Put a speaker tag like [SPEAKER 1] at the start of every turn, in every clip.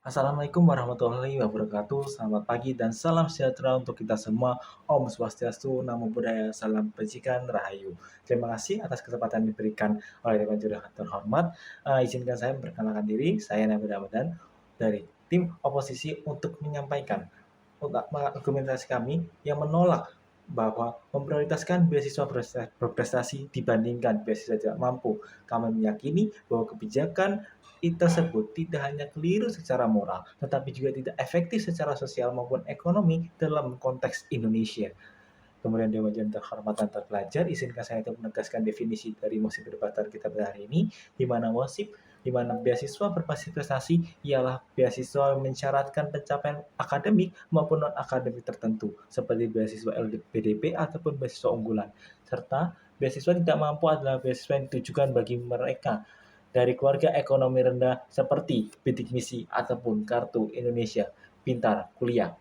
[SPEAKER 1] Assalamualaikum warahmatullahi wabarakatuh. Selamat pagi dan salam sejahtera untuk kita semua. Om Swastiastu, Namo Buddhaya, Salam Kebajikan, Rahayu. Terima kasih atas kesempatan yang diberikan oleh Dewan Juri yang terhormat. Izinkan saya memperkenalkan diri. Saya Nabi Ramadan dari tim oposisi untuk menyampaikan argumentasi kami yang menolak bahwa memprioritaskan beasiswa berprestasi dibandingkan beasiswa tidak mampu. Kami meyakini bahwa kebijakan tersebut tidak hanya keliru secara moral, tetapi juga tidak efektif secara sosial maupun ekonomi dalam konteks Indonesia. Kemudian Dewan Juri terhormat dan terpelajar, izinkan saya untuk menegaskan definisi dari musik perdebatan kita pada hari ini, di mana beasiswa berbasis prestasi ialah beasiswa yang mensyaratkan pencapaian akademik maupun non-akademik tertentu, seperti beasiswa LPDP ataupun beasiswa unggulan. Serta beasiswa tidak mampu adalah beasiswa yang ditujukan bagi mereka dari keluarga ekonomi rendah seperti bidik misi ataupun kartu Indonesia Pintar Kuliah.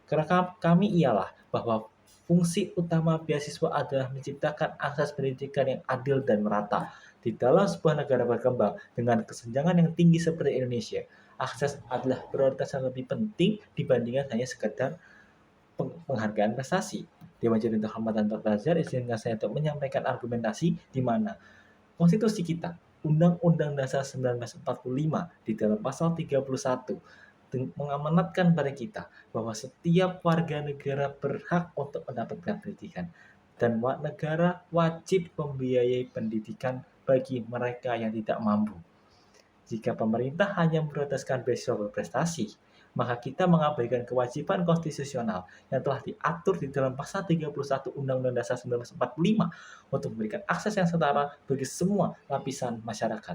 [SPEAKER 1] Karena kami ialah bahwa fungsi utama beasiswa adalah menciptakan akses pendidikan yang adil dan merata. Di dalam sebuah negara berkembang dengan kesenjangan yang tinggi seperti Indonesia, akses adalah prioritas yang lebih penting dibandingkan hanya sekedar penghargaan prestasi. Dewan Juri Terhormat dan Terpelajar, izinkan saya untuk menyampaikan argumentasi di mana konstitusi kita, Undang-Undang Dasar 1945 di dalam pasal 31 mengamanatkan pada kita bahwa setiap warga negara berhak untuk mendapatkan pendidikan dan negara wajib membiayai pendidikan bagi mereka yang tidak mampu. Jika pemerintah hanya memprioritaskan beasiswa berprestasi, maka kita mengabaikan kewajiban konstitusional yang telah diatur di dalam pasal 31 Undang-Undang Dasar 1945 untuk memberikan akses yang setara bagi semua lapisan masyarakat.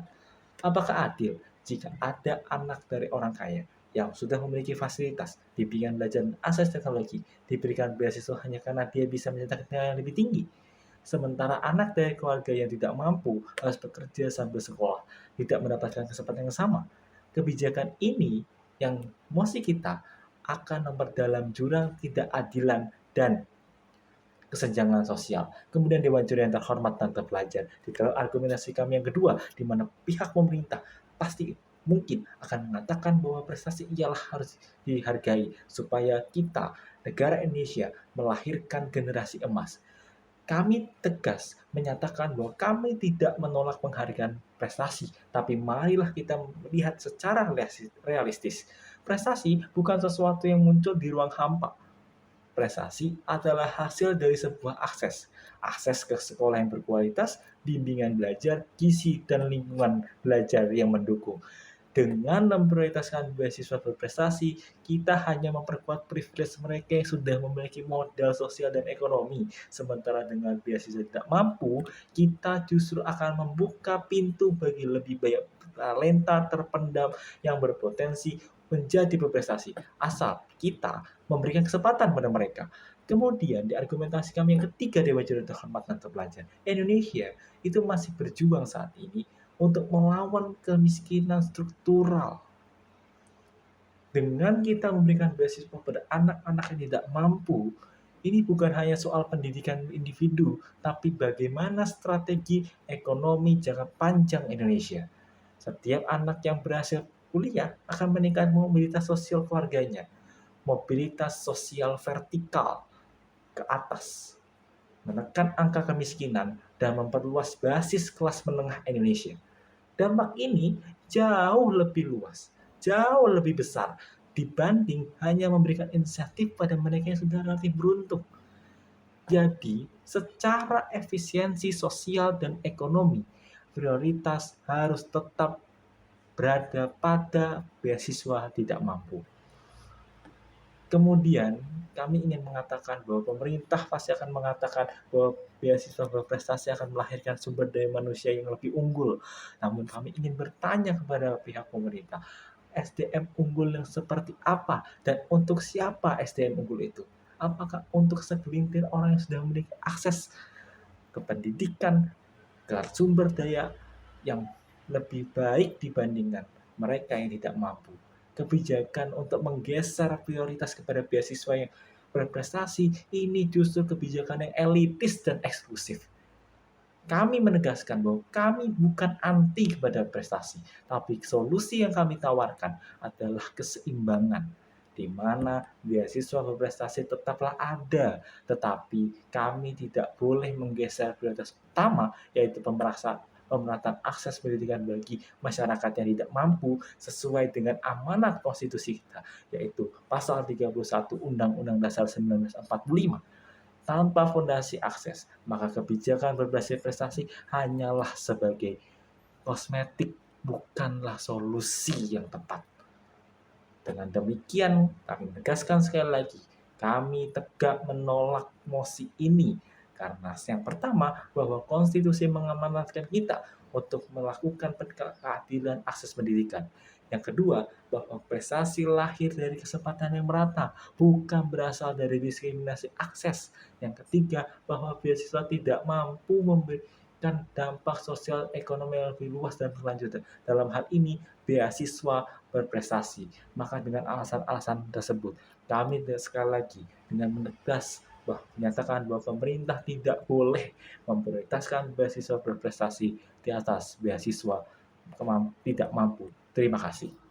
[SPEAKER 1] Apakah adil jika ada anak dari orang kaya yang sudah memiliki fasilitas, bimbingan belajar dan akses teknologi diberikan beasiswa hanya karena dia bisa mencetak nilai yang lebih tinggi? Sementara anak dari keluarga yang tidak mampu harus bekerja sambil sekolah, tidak mendapatkan kesempatan yang sama. Kebijakan ini yang mosi kita akan memperdalam jurang tidak adilan dan kesenjangan sosial. Kemudian Dewan Juri yang terhormat dan terpelajar. Di dalam argumentasi kami yang kedua, di mana pihak pemerintah pasti mungkin akan mengatakan bahwa prestasi ialah harus dihargai supaya kita, negara Indonesia, melahirkan generasi emas. Kami tegas menyatakan bahwa kami tidak menolak penghargaan prestasi, tapi marilah kita melihat secara realistis. Prestasi bukan sesuatu yang muncul di ruang hampa. Prestasi adalah hasil dari sebuah akses ke sekolah yang berkualitas, bimbingan belajar, gizi, dan lingkungan belajar yang mendukung. Dengan memprioritaskan beasiswa berprestasi, kita hanya memperkuat privilege mereka yang sudah memiliki modal sosial dan ekonomi. Sementara dengan beasiswa tidak mampu, kita justru akan membuka pintu bagi lebih banyak talenta terpendam yang berpotensi menjadi berprestasi. Asal kita memberikan kesempatan pada mereka. Kemudian di argumentasi kami yang ketiga Dewan Juri Terhormat dan Terpelajar, Indonesia itu masih berjuang saat ini untuk melawan kemiskinan struktural. Dengan kita memberikan beasiswa pada anak-anak yang tidak mampu, ini bukan hanya soal pendidikan individu, tapi bagaimana strategi ekonomi jangka panjang Indonesia. Setiap anak yang berhasil kuliah akan meningkatkan mobilitas sosial keluarganya, mobilitas sosial vertikal ke atas, menekan angka kemiskinan, dan memperluas basis kelas menengah Indonesia. Dampak ini jauh lebih luas, jauh lebih besar dibanding hanya memberikan insentif pada mereka yang sudah relatif beruntung. Jadi, secara efisiensi sosial dan ekonomi, prioritas harus tetap berada pada beasiswa tidak mampu. Kemudian, kami ingin mengatakan bahwa pemerintah pasti akan mengatakan bahwa beasiswa berprestasi akan melahirkan sumber daya manusia yang lebih unggul. Namun kami ingin bertanya kepada pihak pemerintah, SDM unggul yang seperti apa dan untuk siapa SDM unggul itu? Apakah untuk segelintir orang yang sudah memiliki akses ke pendidikan, ke sumber daya yang lebih baik dibandingkan mereka yang tidak mampu? Kebijakan untuk menggeser prioritas kepada beasiswa yang berprestasi ini justru kebijakan yang elitis dan eksklusif. Kami menegaskan bahwa kami bukan anti kepada prestasi, tapi solusi yang kami tawarkan adalah keseimbangan, di mana beasiswa berprestasi tetaplah ada, tetapi kami tidak boleh menggeser prioritas utama, yaitu pemerataan akses pendidikan bagi masyarakat yang tidak mampu sesuai dengan amanat konstitusi kita, yaitu pasal 31 Undang-Undang Dasar 1945. Tanpa fondasi akses, maka kebijakan berbasis prestasi hanyalah sebagai kosmetik, bukanlah solusi yang tepat. Dengan demikian, kami menegaskan sekali lagi, kami tegak menolak mosi ini. Karena yang pertama, bahwa konstitusi mengamanatkan kita untuk melakukan keadilan akses pendidikan. Yang kedua, bahwa prestasi lahir dari kesempatan yang merata, bukan berasal dari diskriminasi akses. Yang ketiga, bahwa beasiswa tidak mampu memberikan dampak sosial ekonomi yang lebih luas dan berkelanjutan. Dalam hal ini, beasiswa berprestasi. Maka dengan alasan-alasan tersebut, kami sekali lagi dengan menegas bahwa menyatakan bahwa pemerintah tidak boleh memprioritaskan beasiswa berprestasi di atas beasiswa tidak mampu. Terima kasih.